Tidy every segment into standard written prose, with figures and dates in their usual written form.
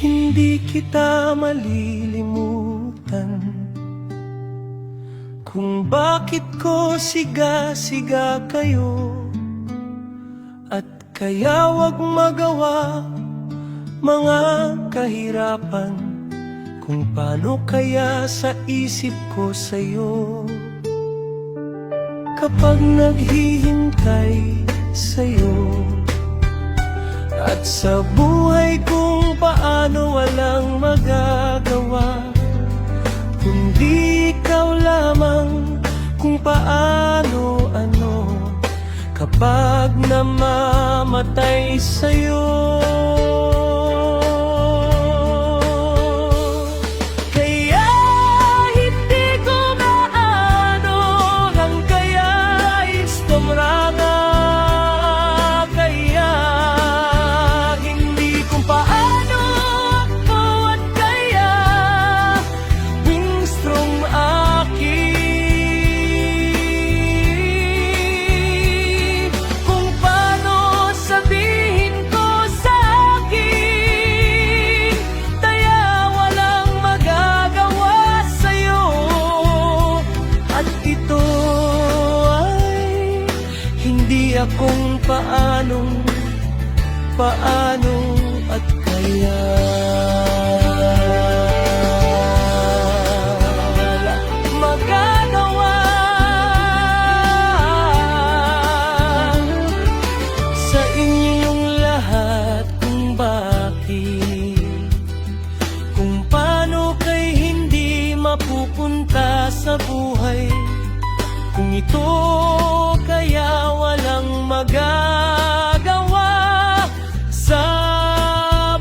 Hindi kita malilimutan kung bakit ko siga-siga kayo. At kaya wag magawa mga kahirapan, kung paano kaya sa isip ko sa'yo. Kapag naghihintay sa'yo, at sa buhay kung paano walang magagawa, kundi ikaw lamang kung paano ano, kapag namamatay sa'yo. Kaya hindi ko maano hanggang istomranga, kaya hindi kung paano ako at kaya bingstrong aki. Kung paano sabihin ko sa akin, kaya walang magagawa sa'yo. At ito ay hindi akong paano at kaya. Magagawa sa inyong lahat kung bakit, kung paano kay hindi mapupunta sa buhay, kung ito kaya walang magagawa sa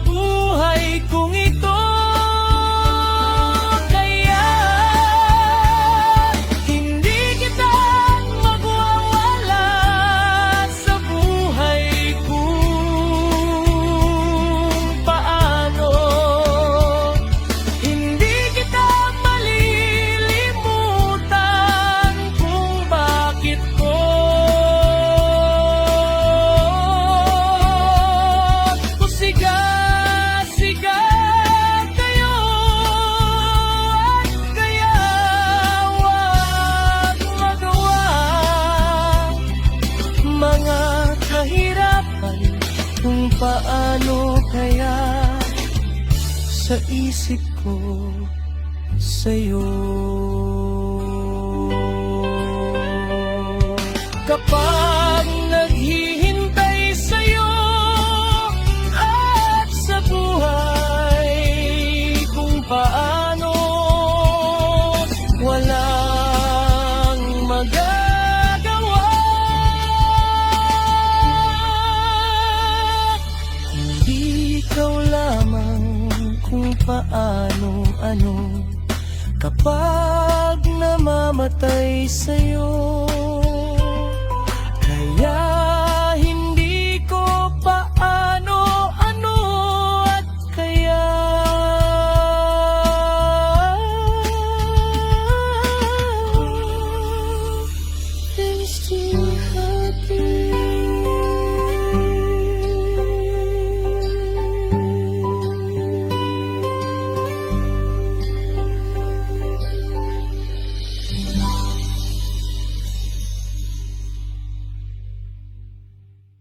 buhay kung ito. Kaya hindi kita magwawala sa buhay kung paano. Hindi kita malilimutan kung bakit ko siga-siga kayo. At kaya wag magawa mga kahirapan, kung paano kaya sa isip ko sa'yo. Kapag naghihintay sa'yo at sa buhay kung paano walang magagawa, hindi ikaw lamang kung paano ano, kapag namamatay sa'yo. Kaya